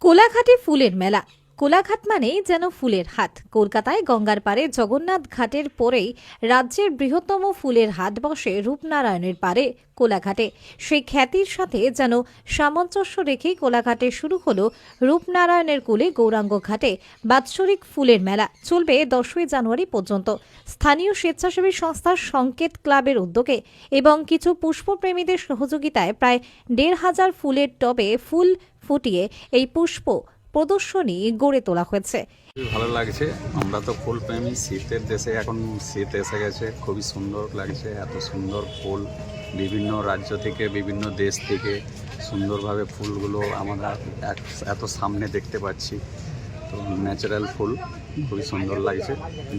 কোলাঘাটে ফুলের মেলা। কোলাঘাট মানেই যেন ফুলের হাট। কলকাতায় গঙ্গার পাড়ে জগন্নাথ ঘাটের পরেই রাজ্যের বৃহত্তম ফুলের হাট বসে রূপনারায়ণের পাড়ে কোলাঘাটে। সেই খ্যাতির সাথে যেন সামঞ্জস্য রেখেই কোলাঘাটে শুরু হলো রূপনারায়ণের কোলে গৌরাঙ্গ ঘাটে বাৎসরিক ফুলের মেলা। চলবে 10ই জানুয়ারি পর্যন্ত। স্থানীয় স্বেচ্ছাসেবী সংস্থা সংকেত ক্লাবের উদ্যোগে এবং কিছু পুষ্পপ্রেমীদের সহযোগিতায় প্রায় 1,500 ফুলের টবে ফুল ফুটিয়ে এই পুষ্প প্রদর্শনী গড়ে তোলা হয়েছে। খুবই ভালো লাগছে। আমরা তো ফুল প্রেমী, শীতের দেশে এখন শীত এসে গেছে, খুবই সুন্দর লাগছে। এত সুন্দর ফুল বিভিন্ন রাজ্য থেকে, বিভিন্ন দেশ থেকে সুন্দরভাবে ফুলগুলো আমরা এত সামনে দেখতে পাচ্ছি। তো ন্যাচারাল ফুল খুবই সুন্দর লাগছে।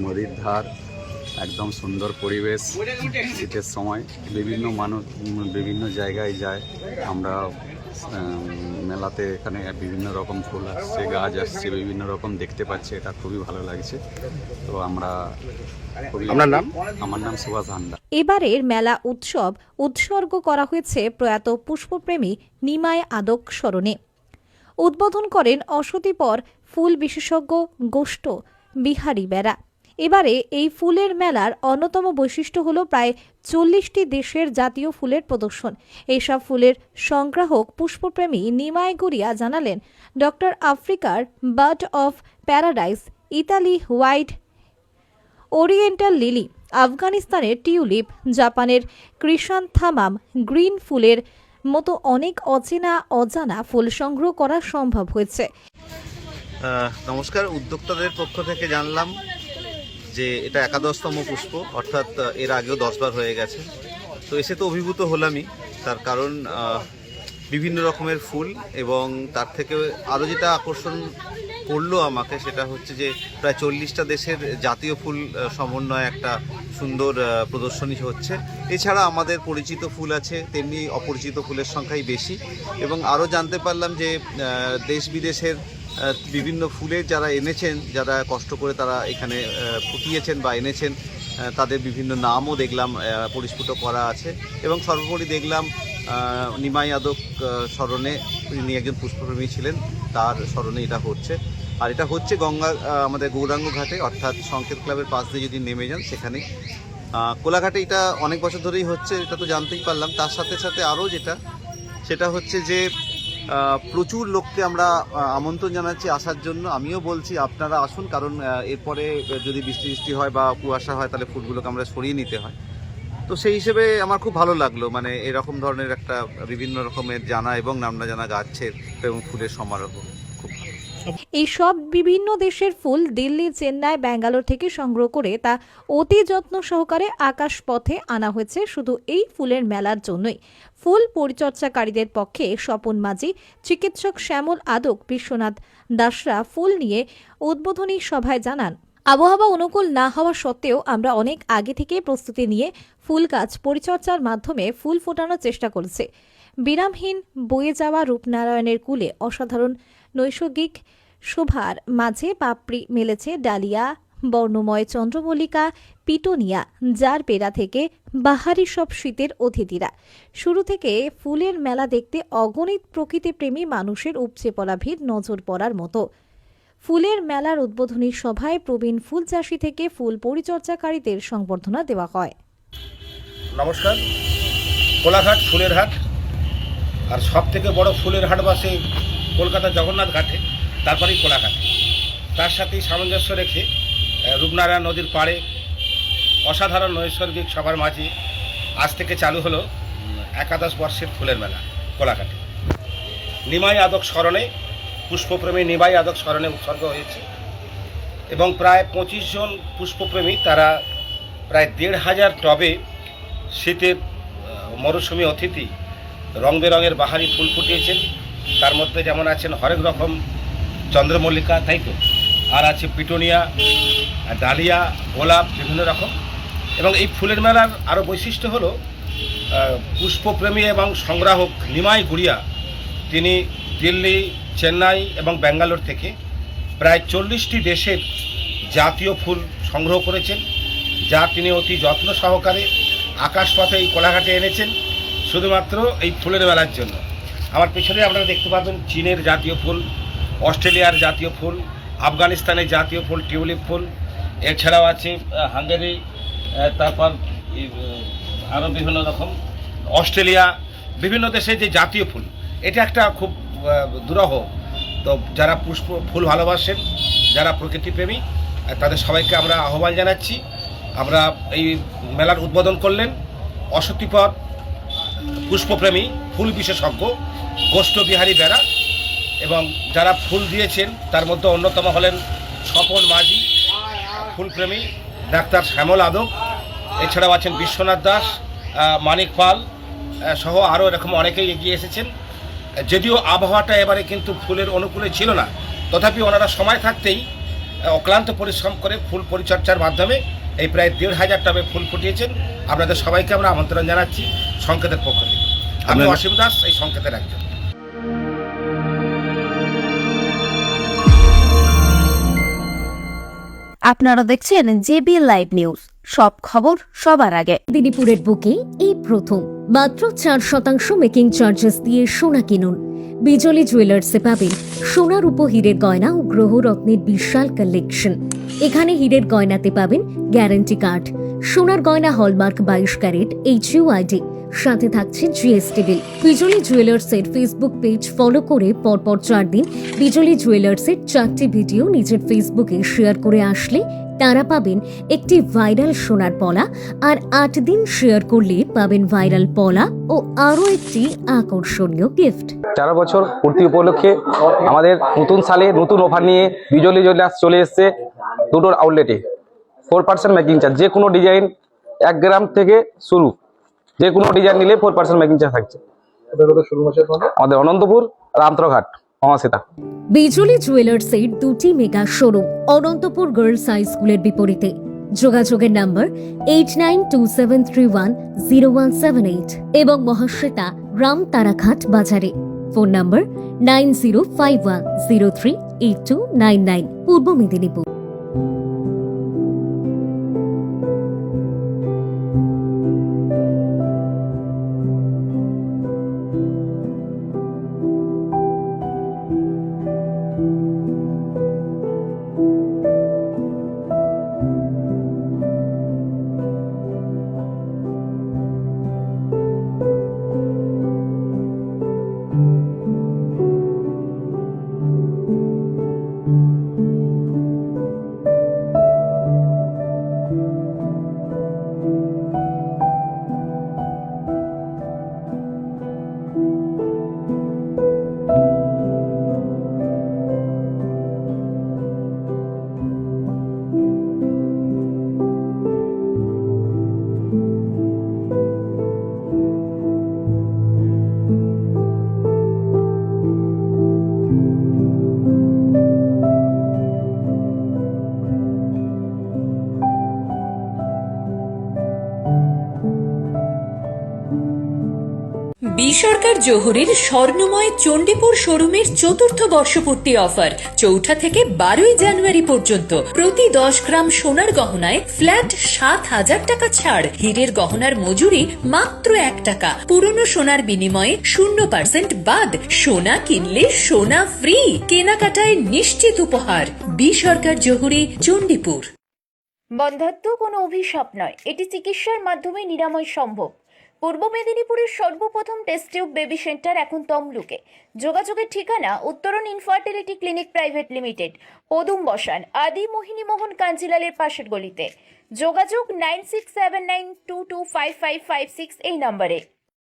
নদীর ধার, একদম সুন্দর পরিবেশ। শীতের সময় বিভিন্ন মানুষ বিভিন্ন জায়গায় যায়। আমরা মেলাতে এখানে বিভিন্ন রকম ফুল আসছে, গাছ আসছে, বিভিন্ন রকম দেখতে পাচ্ছি। এটা খুবই ভালো লাগছে। তো আমরা আপনার নাম? আমার নাম সুভাষ হান্ডা। এবারের মেলা উৎসব উৎসর্গ করা হয়েছে প্রয়াত পুষ্পপ্রেমী নিমাই আদক স্মরণে। উদ্বোধন করেন অশতিপর ফুল বিশেষজ্ঞ গোষ্ঠ বিহারী বেরা। এবারে এই ফুলের মেলার অন্যতম বৈশিষ্ট্য হল প্রায় 40টি দেশের জাতীয় ফুলের প্রদর্শন। এইসব ফুলের সংগ্রাহক পুষ্পপ্রেমী নিমাই গুড়িয়া জানালেন, ডক্টর আফ্রিকার bird of paradise, Italy white oriental lily, আফগানিস্তানের টিউলিপ, জাপানের ক্রিসান্থামাম গ্রিন ফুলের মতো অনেক অজানা ফুল সংগ্রহ করা সম্ভব হয়েছে। নমস্কার। উদ্যোক্তাদের পক্ষ থেকে জানলাম যে এটা 11তম পুষ্প, অর্থাৎ এর আগেও 10 বার হয়ে গেছে। তো এসে তো অভিভূত হলামই। তার কারণ বিভিন্ন রকমের ফুল, এবং তার থেকে আরও যেটা আকর্ষণ করলো আমাকে সেটা হচ্ছে যে প্রায় 40টা দেশের জাতীয় ফুল সমন্বয়ে একটা সুন্দর প্রদর্শনী হচ্ছে। এছাড়া আমাদের পরিচিত ফুল আছে, তেমনি অপরিচিত ফুলের সংখ্যাই বেশি। এবং আরও জানতে পারলাম যে দেশ বিদেশের বিভিন্ন ফুলের যারা এনেছেন, যারা কষ্ট করে তারা এখানে ফুটিয়েছেন বা এনেছেন, তাদের বিভিন্ন নামও দেখলাম পরিস্ফুট করা আছে। এবং সর্বোপরি দেখলাম নিমাই আদক স্মরণে, তিনি একজন পুষ্পপ্রেমী ছিলেন, তার স্মরণে এটা হচ্ছে। আর এটা হচ্ছে আমাদের গৌরাঙ্গ ঘাটে, অর্থাৎ সংকেত ক্লাবের পাশ দিয়ে যদি নেমে যান সেখানে কোলাঘাটে। এটা অনেক বছর ধরেই হচ্ছে, এটা তো জানতেই পারলাম। তার সাথে সাথে আরও সেটা হচ্ছে যে প্রচুর লোককে আমরা আমন্ত্রণ জানাচ্ছি আসার জন্য। আমিও বলছি আপনারা আসুন, কারণ এরপরে যদি বৃষ্টি হয় বা কুয়াশা হয় তাহলে ফুলগুলোকে আমরা সরিয়ে নিতে হয়। তো সেই হিসেবে আমার খুব ভালো লাগলো, মানে এরকম ধরনের একটা বিভিন্ন রকমের জানা এবং নাম না জানা গাছের এবং ফুলের সমারোহ খুব ভালো। এই সব বিভিন্ন দেশের ফুল দিল্লি, চেন্নাই, ব্যাঙ্গালোর থেকে সংগ্রহ করে তা অতি যত্ন সহকারে আকাশপথে আনা হয়েছে শুধু এই ফুলের মেলার জন্যই। ফুল পরিচর্যাকারীদের পক্ষে স্বপন মাঝি, চিকিৎসক শ্যামল আদক, বিশ্বনাথ দাসরা ফুল নিয়ে উদ্বোধনী সভায় জানান, আবহাওয়া অনুকূল না হওয়া সত্ত্বেও আমরা অনেক আগে থেকে প্রস্তুতি নিয়ে ফুল গাছ পরিচর্যার মাধ্যমে ফুল ফোটানোর চেষ্টা করেছি। বিরামহীন বয়ে যাওয়া রূপনারায়ণের কুলে অসাধারণ নৈসর্গিক শোভার মাঝে পাপড়ি মেলেছে ডালিয়া, বর্ণময় চন্দ্রমল্লিকা, পিটোনিয়া, যার বেড়া থেকে বাহারি সব শীতের অতিথিরা। শুরু থেকে ফুলের মেলা দেখতে অগণিত প্রকৃতিপ্রেমী মানুষের উপচে পড়া ভিড় নজর পড়ার মতো। ফুলের মেলার উদ্বোধনী সভায় প্রবীণ ফুল চাষি থেকে ফুল পরিচর্যাকারীদের সংবর্ধনা দেওয়া হয়। নমস্কার। কোলাঘাট ফুলের হাট, আর সব থেকে বড় ফুলের হাট বসে কলকাতা জগন্নাথ ঘাটে, তারপরেই কোলাঘাট। তার সাথেই সামঞ্জস্য রেখে রূপনারায়ণ নদীর পাড়ে অসাধারণ নৈসর্গিক সভার মাঝে আজ থেকে চালু হলো 11 বর্ষের ফুলের মেলা কোলাঘাটে। নিমাই আদক স্মরণে, পুষ্পপ্রেমী নিমাই আদক স্মরণে উৎসর্গ হয়েছে। এবং প্রায় 25 জন পুষ্পপ্রেমী, তারা প্রায় 1,500 টবে শীতের মরশুমি অতিথি রং বেরঙের বাহারি ফুল ফুটিয়েছেন। তার মধ্যে যেমন আছেন হরেক রকম চন্দ্রমল্লিকা, তাই তো, আর আছে পিটোনিয়া, ডালিয়া, গোলাপ, বিভিন্ন রকম। এবং এই ফুলের মেলার আরও বৈশিষ্ট্য হলো পুষ্পপ্রেমী এবং সংগ্রাহক নিমাই গুড়িয়া, তিনি দিল্লি, চেন্নাই এবং ব্যাঙ্গালোর থেকে প্রায় 40টি দেশের জাতীয় ফুল সংগ্রহ করেছেন, যা তিনি অতি যত্ন সহকারে আকাশপথে এই কোলাঘাটে এনেছেন শুধুমাত্র এই ফুলের মেলার জন্য। আমার পেছনে আপনারা দেখতে পাবেন চীনের জাতীয় ফুল অস্ট্রেলিয়ার জাতীয় ফুল, আফগানিস্তানের জাতীয় ফুল টিউলিপ ফুল, এছাড়াও আছে হাঙ্গেরি, তারপর আরও বিভিন্ন রকম অস্ট্রেলিয়া, বিভিন্ন দেশের যে জাতীয় ফুল, এটা একটা খুব দুরূহ। তো যারা ফুল ভালোবাসেন, যারা প্রকৃতিপ্রেমী, তাদের সবাইকে আমরা আহ্বান জানাচ্ছি। আমরা এই মেলার উদ্বোধন করলেন অশতিপথ পুষ্পপ্রেমী ফুল বিশেষজ্ঞ গোষ্ঠ বিহারী বেরা, এবং যারা ফুল দিয়েছেন তার মধ্যে অন্যতম হলেন স্বপন মাঝি, ফুলপ্রেমী ডাক্তার শ্যামল আদক, এছাড়াও আছেন বিশ্বনাথ দাস, মানিক পাল সহ আরও এরকম অনেকেই এগিয়ে এসেছেন। যদিও আবহাওয়াটা এবারে কিন্তু ফুলের অনুকূলে ছিল না, তথাপি ওনারা সময় থাকতেই অক্লান্ত পরিশ্রম করে ফুল পরিচর্যার মাধ্যমে এই প্রায় 1,500 টবে ফুল ফুটিয়েছেন। আপনাদের সবাইকে আমরা আমন্ত্রণ জানাচ্ছি সংকেতের পক্ষ থেকে। আমি অসীম দাস, এই সংকেতের একজন। আপনারা দেখছেন জেবি লাইভ নিউজ, সব খবর সবার আগে। মেদিনীপুরের বুকে এই প্রথম মাত্র 4% মেকিং চার্জেস দিয়ে সোনা কিনুন। বিজলি জুয়েলার্সে পাবেন সোনার উপহীরের গয়না ও গ্রহরত্নের বিশাল কালেকশন। এখানে হীরের গয়নাতে পাবেন গ্যারান্টি কার্ড, সোনার গয়না হলমার্ক 22 ক্যারেট HUID, সাথে থাকছে জিএসটি বিল। বিজলি জুয়েলার্সের ফেসবুক পেজ ফলো করে পরপর 4 দিন বিজলি জুয়েলার্সের 4টি ভিডিও নিজের ফেসবুকে শেয়ার করে আসলে তারা পাবেন একটি ভাইরাল সোনার পলা, আর 8 দিন শেয়ার করলে পাবেন ভাইরাল পলা ও আরও একটি আকর্ষণীয় গিফট। 4 বছর পূর্তি উপলক্ষে আমাদের নতুন সালে নতুন অফার নিয়ে বিজলি জুয়েলার্স চলে এসেছে দুটোর আউটলেটে। 4% মেকিং চার্জ, যে কোনো ডিজাইন 1 গ্রাম থেকে শুরু, যে কোনো ডিজাইন নিলে 4% মেকিং চার্জ থাকছে। আমাদের অনন্তপুর, রামতরঘাট, মহাসিতা। বিজলি জুয়েলার্সের 2টি mega showroom Anantapur girls high স্কুলের বিপরীতে। যোগাযোগের নাম্বার 8927310178 এবং মহাশ্বেতা রাম তারাঘাট বাজারে। ফোন নাম্বার 9051038299, পূর্ব মেদিনীপুর। বি সরকার জহুরীর স্বর্ণময় চণ্ডীপুর শোরুমের 4র্থ বর্ষপূর্তি অফার 4 থেকে 12 জানুয়ারি পর্যন্ত। প্রতি 10 গ্রাম সোনার গহনায় ফ্ল্যাট 7,000 টাকা ছাড়। হীরের গহনার মজুরি মাত্র 1 টাকা। পুরনো সোনার বিনিময়ে 0% বাদ। সোনা কিনলে সোনা ফ্রি। কেনাকাটায় নিশ্চিত উপহার। বি সরকার জহুরী, চণ্ডীপুর। বন্ধ্যাত্ব কোনো অভিশাপ নয়, এটি চিকিৎসার মাধ্যমে নিরাময় সম্ভব। পূর্ব মেদিনীপুরের সর্বপ্রথম টেস্ট টিউব বেবি সেন্টার এখন তমলুকে। যোগাযোগের ঠিকানা উত্তরণ ইনফার্টিলিটি ক্লিনিক প্রাইভেট লিমিটেড, পদুম বসান, আদি মোহিনী মোহন কাঞ্জিলালের পাশের গলিতে। যোগাযোগ 9679225556 এই নম্বরে।